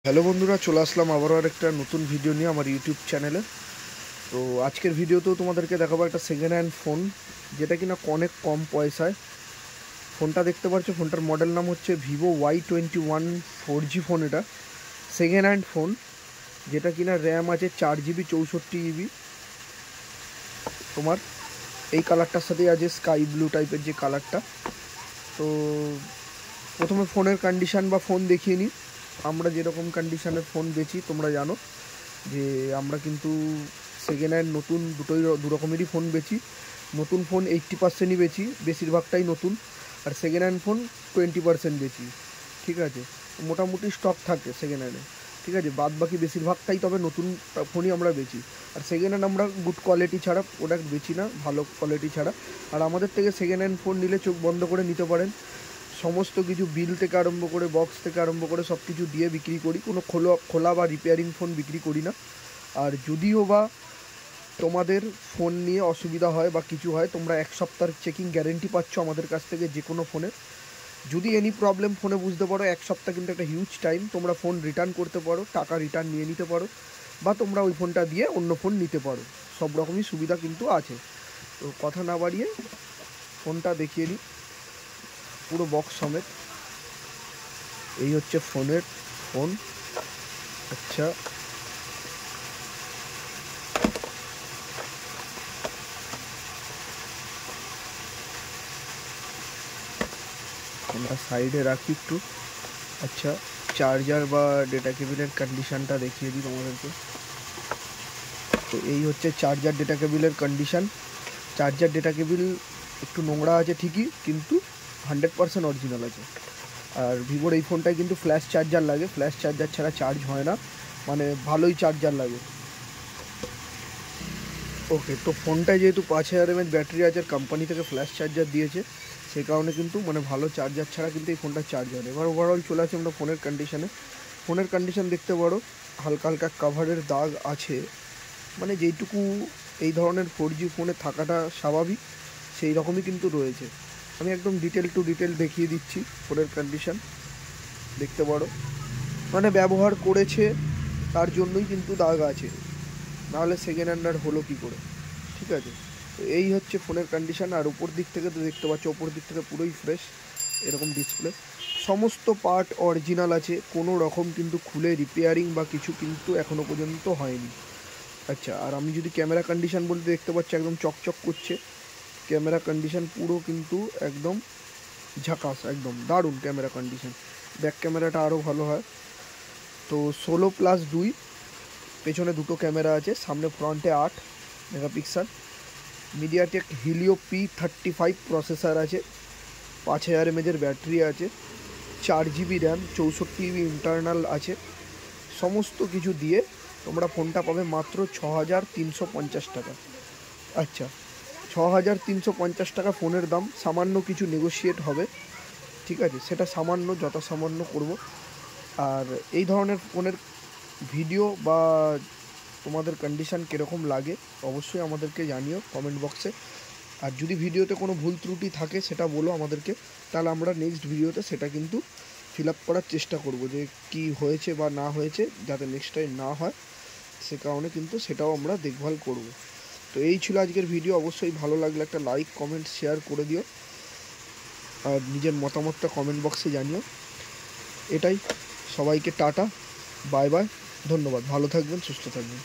Hello বন্ধুরা, চলে আসলাম আবারও আরেকটা নতুন ভিডিও নিয়ে আমার ইউটিউব চ্যানেলে। তো আজকের ভিডিওতেও তোমাদেরকে দেখাবো একটা সেকেন্ড হ্যান্ড ফোন, যেটা কিনা অনেক কম পয়সায়। ফোনটা দেখতে পাচ্ছ, ফোনটার মডেল নাম হচ্ছে ভিভো Y21 4G ফোন। এটা সেকেন্ড হ্যান্ড ফোন, যেটা কিনা র্যাম আছে 4 GB 64 GB। তোমার এই কালারটার সাথেই আছে স্কাই ব্লু টাইপের যে কালারটা। তো প্রথমে ফোনের কন্ডিশান বা ফোন দেখিয়ে নিই। আমরা যেরকম কন্ডিশানের ফোন বেচি তোমরা জানো যে আমরা কিন্তু সেকেন্ড হ্যান্ড নতুন দু রকমেরই ফোন বেচি। নতুন ফোন 80%ই বেচি, বেশিরভাগটাই নতুন। আর সেকেন্ড হ্যান্ড ফোন 20% বেচি। ঠিক আছে, মোটামুটি স্টক থাকে সেকেন্ড হ্যান্ডে। ঠিক আছে, বাদ বাকি বেশিরভাগটাই তবে নতুন ফোনই আমরা বেচি। আর সেকেন্ড হ্যান্ড আমরা গুড কোয়ালিটি ছাড়া প্রোডাক্ট বেচি না, ভালো কোয়ালিটি ছাড়া। আর আমাদের থেকে সেকেন্ড হ্যান্ড ফোন নিলে চোখ বন্ধ করে নিতে পারেন। সমস্ত কিছু বিল থেকে আরম্ভ করে বক্স থেকে আরম্ভ করে সব কিছু দিয়ে বিক্রি করি। কোনো খোলা বা রিপেয়ারিং ফোন বিক্রি করি না। আর যদিও বা তোমাদের ফোন নিয়ে অসুবিধা হয় বা কিছু হয়, তোমরা 1 সপ্তাহের চেকিং গ্যারেন্টি পাচ্ছ আমাদের কাছ থেকে যে কোনো ফোনে। যদি এনি প্রবলেম ফোনে বুঝতে পারো, 1 সপ্তাহ কিন্তু একটা হিউজ টাইম। তোমরা ফোন রিটার্ন করতে পারো, টাকা রিটার্ন নিয়ে নিতে পারো, বা তোমরা ওই ফোনটা দিয়ে অন্য ফোন নিতে পারো। সব রকমই সুবিধা কিন্তু আছে। তো কথা না বাড়িয়ে ফোনটা দেখিয়ে নিই পুরো বক্স সমেত। এই হচ্ছে ফোন। আচ্ছা, আমরা সাইডে রাখি একটু। আচ্ছা, চার্জার বা ডেটা কেবিলের কন্ডিশানটা দেখিয়ে দিই তোমাদেরকে। তো এই হচ্ছে চার্জার ডেটা কেবিলের কন্ডিশান। চার্জার ডেটা কেবিল একটু নোংরা আছে ঠিকই, কিন্তু 100% অরিজিনাল আছে। আর ভিভোর এই ফোনটায় কিন্তু ফ্ল্যাশ চার্জার লাগে, ফ্ল্যাশ চার্জার ছাড়া চার্জ হয় না, মানে ভালোই চার্জার লাগে। ওকে, তো ফোনটায় যেহেতু 5000 mAh ব্যাটারি আছে, আর কোম্পানি থেকে ফ্ল্যাশ চার্জার দিয়েছে, সেই কারণে কিন্তু মানে ভালো চার্জার ছাড়া কিন্তু এই ফোনটা চার্জ হয় না। এবার ওভারঅল চলে আসে আমরা ফোনের কন্ডিশানে। ফোনের কন্ডিশান দেখতে পারো, হালকা হালকা কাভারের দাগ আছে, মানে যেইটুকু এই ধরনের 4G ফোনে থাকাটা স্বাভাবিক সেই রকমই কিন্তু রয়েছে। আমি একদম ডিটেল টু ডিটেল দেখিয়ে দিচ্ছি ফোনের কন্ডিশান। দেখতে পারো, মানে ব্যবহার করেছে তার জন্যই কিন্তু দাগ আছে, নাহলে সেকেন্ড হ্যান্ড আর হলো কী করে। ঠিক আছে, তো এই হচ্ছে ফোনের কন্ডিশান। আর উপর দিক থেকে তো দেখতে পাচ্ছ, ওপর দিক থেকে পুরোই ফ্রেশ এরকম ডিসপ্লে। সমস্ত পার্ট অরিজিনাল আছে, কোনো রকম কিন্তু খুলে রিপেয়ারিং বা কিছু কিন্তু এখনও পর্যন্ত হয়নি। আচ্ছা, আর আমি যদি ক্যামেরা কন্ডিশান বলতে, দেখতে পাচ্ছি একদম চকচক করছে। ক্যামেরা কন্ডিশান পুরো কিন্তু একদম ঝাকাস, একদম দারুণ ক্যামেরা কন্ডিশান। ব্যাক ক্যামেরাটা আরও ভালো হয়। তো 16+2, পেছনে দুটো ক্যামেরা আছে, সামনে ফ্রন্টে 8 megapixel. MediaTek Helio P35 processor আছে, 5000 mAh ব্যাটারি আছে, 4 GB র্যাম, 64 GB ইন্টারনাল আছে। সমস্ত কিছু দিয়ে তোমরা ফোনটা পাবে মাত্র 6350 টাকা। আচ্ছা, 6350 টাকা ফোনের দাম। সামান্য কিছু নেগোশিয়েট হবে, ঠিক আছে, সেটা সামান্য, যথাসামান্য করব। আর এই ধরনের ফোনের ভিডিও বা তোমাদের কন্ডিশান কীরকম লাগে অবশ্যই আমাদেরকে জানিও কমেন্ট বক্সে। আর যদি ভিডিওতে কোনো ভুল ত্রুটি থাকে সেটা বলো আমাদেরকে, তাহলে আমরা নেক্সট ভিডিওতে সেটা কিন্তু ফিল আপ করার চেষ্টা করব, যে কি হয়েছে বা না হয়েছে, যাতে নেক্সট টাইম না হয় সে কারণে কিন্তু সেটাও আমরা দেখভাল করব। তো এই ছিল আজকের ভিডিও। অবশ্যই ভালো লাগলে একটা লাইক কমেন্ট শেয়ার করে দিও, আর নিজের মতামতটা কমেন্ট বক্সে জানিও। এটাই, সবাইকে টাটা, বাই বাই, ধন্যবাদ, ভালো থাকবেন, সুস্থ থাকবেন।